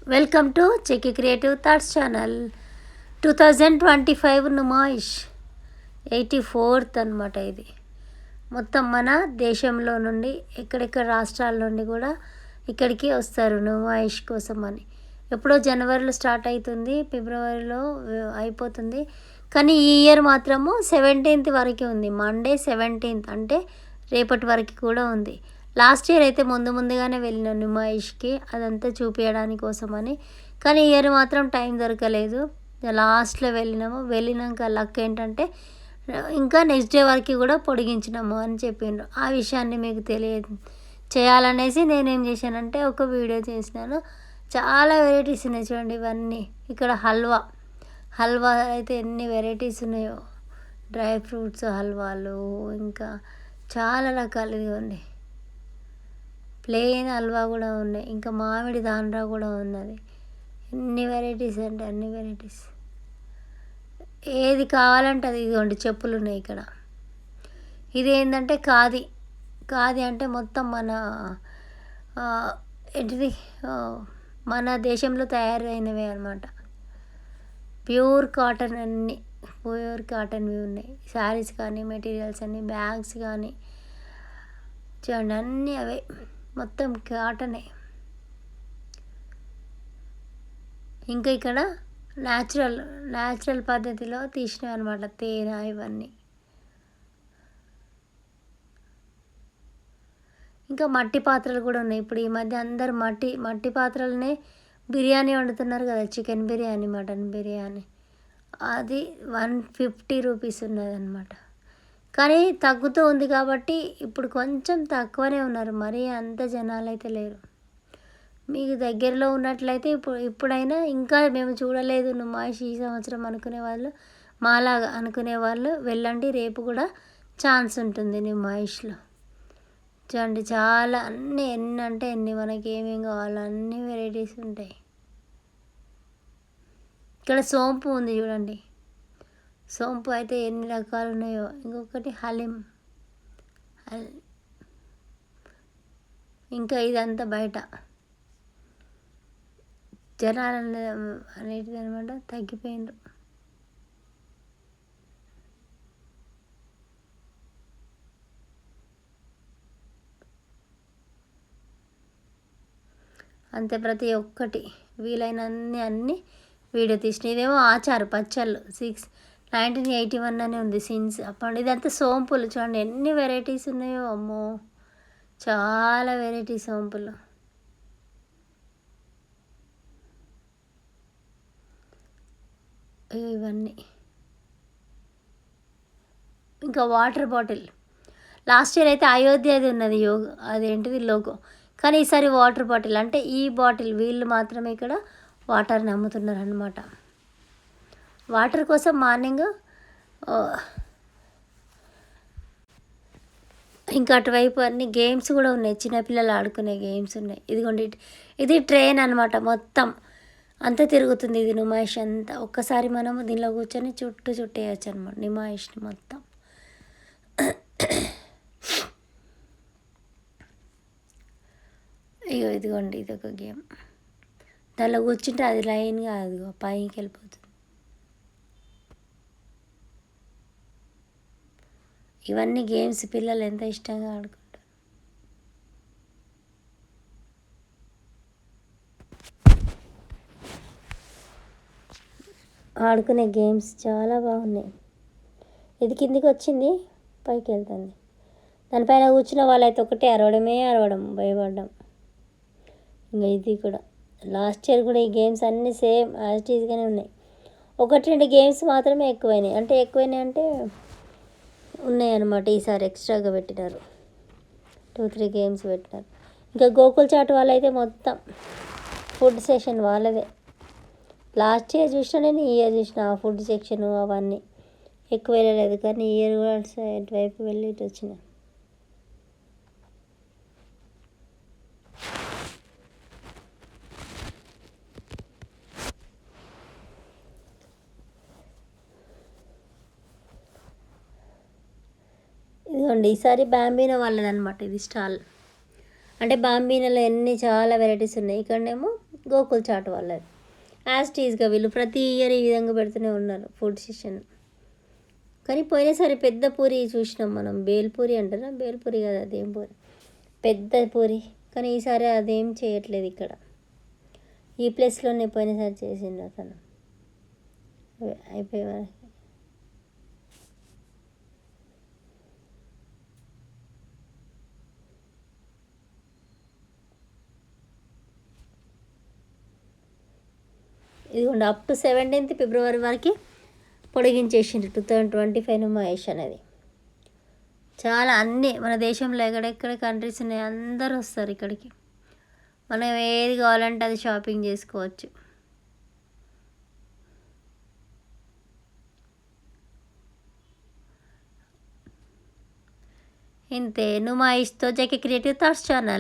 Welcome to చెక్కి creative thoughts channel. 2025 Numaish 84th అనమాట. ఇది మొత్తం మన దేశంలో నుండి ఎక్కడెక్కడ రాష్ట్రాల నుండి కూడా ఇక్కడికి వస్తారు నుమాయిష్ కోసం అని. ఎప్పుడో జనవరిలో స్టార్ట్ అవుతుంది, ఫిబ్రవరిలో అయిపోతుంది. కానీ ఈ ఇయర్ మాత్రము 17th వరకు ఉంది. మండే 17th అంటే రేపటి వరకు కూడా ఉంది. లాస్ట్ ఇయర్ అయితే ముందుగానే వెళ్ళినాం నుమాయిష్కి, అదంతా చూపించడానికి కోసమని. కానీ ఇయర్ మాత్రం టైం దొరకలేదు, లాస్ట్లో వెళ్ళినాక లక్ ఏంటంటే ఇంకా నెక్స్ట్ డే వరకు కూడా పొడిగించినాము అని చెప్పిండ్రు. ఆ విషయాన్ని మీకు చేయాలనేసి నేనేం చేశానంటే ఒక వీడియో చేసినాను. చాలా వెరైటీస్ ఉన్నాయి చూడండి. ఇవన్నీ ఇక్కడ హల్వా అయితే ఎన్ని వెరైటీస్ ఉన్నాయో, డ్రై ఫ్రూట్స్ హల్వాలు, ఇంకా చాలా రకాలు. ఇదిగోండి ప్లెయిన్ హల్వా కూడా ఉన్నాయి, ఇంకా మామిడి దాండ్రా కూడా ఉన్నది. ఎన్ని వెరైటీస్ అంటే అన్ని వెరైటీస్, ఏది కావాలంటే అది. ఇదిగోండి చెప్పులు ఉన్నాయి ఇక్కడ. ఇది ఏంటంటే ఖాదీ అంటే మొత్తం మన ఏంటిది మన దేశంలో తయారైనవే అనమాట. ప్యూర్ కాటన్, అన్నీ ప్యూర్ కాటన్వి ఉన్నాయి. శారీస్ కానీ, మెటీరియల్స్ అన్నీ, బ్యాగ్స్ కానీ చూడండి అన్నీ అవే, మొత్తం కాటనే. ఇంకా ఇక్కడ న్యాచురల్ పద్ధతిలో తీసినవి అనమాట, తేనె ఇవన్నీ. ఇంకా మట్టి పాత్రలు కూడా ఉన్నాయి. ఇప్పుడు ఈ మధ్య అందరు మట్టి పాత్రలనే బిర్యానీ వండుతున్నారు కదా, చికెన్ బిర్యానీ, మటన్ బిర్యానీ. అది 150 రూపీస్ ఉన్నదన్నమాట. కానీ తగ్గుతూ ఉంది కాబట్టి ఇప్పుడు కొంచెం తక్కువనే ఉన్నారు, మరీ అంత జనాలు అయితే లేరు. మీకు దగ్గరలో ఉన్నట్లయితే ఇప్పుడైనా, ఇంకా మేము చూడలేదు నుమాయిష్ ఈ సంవత్సరం అనుకునే వాళ్ళు, మాలాగా అనుకునే వాళ్ళు వెళ్ళండి. రేపు కూడా ఛాన్స్ ఉంటుంది నుమాయిష్లో. చూడండి చాలా ఎన్ని అంటే ఎన్ని, మనకి ఏమేమి కావాలో అన్ని వెరైటీస్ ఉంటాయి. ఇక్కడ సోంపు ఉంది చూడండి, సోంపు అయితే ఎన్ని రకాలు ఉన్నాయో. ఇంకొకటి హలీం, ఇంకా ఇదంతా బయట జనాలు అనేటిది అనమాట, తగ్గిపోయిండ్రు. అంతే, ప్రతి ఒక్కటి వీలైన అన్ని వీడియో తీసిన. ఇదేమో ఆచారు పచ్చళ్ళు 1981 అని ఉంది సిన్స్ అప్పుడు. ఇదంతా సోంపులు చూడండి ఎన్ని వెరైటీస్ ఉన్నాయో, అమ్మో చాలా వెరైటీ సోంపులు. ఇవన్నీ ఇంకా వాటర్ బాటిల్. లాస్ట్ ఇయర్ అయితే అయోధ్యది ఉన్నది అదేంటిది లోగో, కానీ ఈసారి వాటర్ బాటిల్. అంటే ఈ బాటిల్ వీళ్ళు మాత్రమే ఇక్కడ వాటర్ని అమ్ముతున్నారు అనమాట. వాటర్ కోసం మార్నింగ్. ఇంకా అటువైపు అన్ని గేమ్స్ కూడా ఉన్నాయి, చిన్నపిల్లలు ఆడుకునే గేమ్స్ ఉన్నాయి. ఇదిగోండి ఇది ట్రైన్ అనమాట, మొత్తం అంతా తిరుగుతుంది. ఇది నుమాయిష్ అంతా. ఒక్కసారి మనము దీనిలో కూర్చొని చుట్టేయచ్చు అనమాట నుమాయిష్ని మొత్తం. ఇదిగోండి ఇది ఒక గేమ్, దానిలో కూర్చుంటే అది లైన్గా అదిగో పైకి వెళ్ళిపోతుంది. ఇవన్నీ గేమ్స్ పిల్లలు ఎంత ఇష్టంగా ఆడుకుంటారు. ఆడుకునే గేమ్స్ చాలా బాగున్నాయి. ఇది కిందికి వచ్చింది, పైకి వెళ్తుంది. దానిపైన కూర్చున్న వాళ్ళైతే ఒకటే అరవడం భయపడడం. ఇంకా ఇది కూడా లాస్ట్ ఇయర్ కూడా ఈ గేమ్స్ అన్నీ సేమ్ యాజ్ ఈజ్గానే ఉన్నాయి. 1-2 గేమ్స్ మాత్రమే ఎక్కువైనాయి. అంటే ఉన్నాయి అన్నమాట. ఈసారి ఎక్స్ట్రాగా పెట్టినారు, 2-3 గేమ్స్ పెట్టినారు. ఇంకా గోకుల్ చాట్ వాళ్ళైతే మొత్తం ఫుడ్ సెక్షన్ వాళ్ళదే. లాస్ట్ ఇయర్ చూసినా నేను, ఈ ఇయర్ చూసిన ఆ ఫుడ్ సెక్షన్ అవన్నీ ఎక్కువ వెళ్ళలేదు. కానీ ఈ ఇయర్ కూడా ఇటువైపు వెళ్ళి ఇటు వచ్చిన. ఇదిగోండి ఈసారి బాంబీనో వాళ్ళదనమాట ఇది స్టాల్. అంటే బాంబీనోలో చాలా వెరైటీస్ ఉన్నాయి. ఇక్కడనేమో గోకుల్ చాట్ వాళ్ళది. యాజ్ టీజ్గా వీళ్ళు ప్రతి ఇయర్ ఈ విధంగా పెడుతూనే ఉన్నారు ఫుడ్ సెషన్. కానీ పోయినసారి పెద్ద పూరి చూసినాం మనం, బేల్పూరి అంటారా, బేల్పూరి కదా అదేం పూరి, పెద్ద పూరి. కానీ ఈసారి అదేం చేయట్లేదు ఇక్కడ. ఈ ప్లేస్లోనే పోయినసారి చేసిండు అతను. అయిపోయే వరకు ఇదిగోండి అప్ టు 17th ఫిబ్రవరి వరకు పొడిగించేసిండు 2025 నుమాయిష్ అనేది. చాలా అన్నీ మన దేశంలో ఎక్కడెక్కడ కంట్రీస్ ఉన్నాయి అందరూ వస్తారు ఇక్కడికి. మనం ఏది కావాలంటే అది షాపింగ్ చేసుకోవచ్చు. ఇంతే నుమాయిష్తో జేకే క్రియేటివ్ థాట్స్ ఛానల్.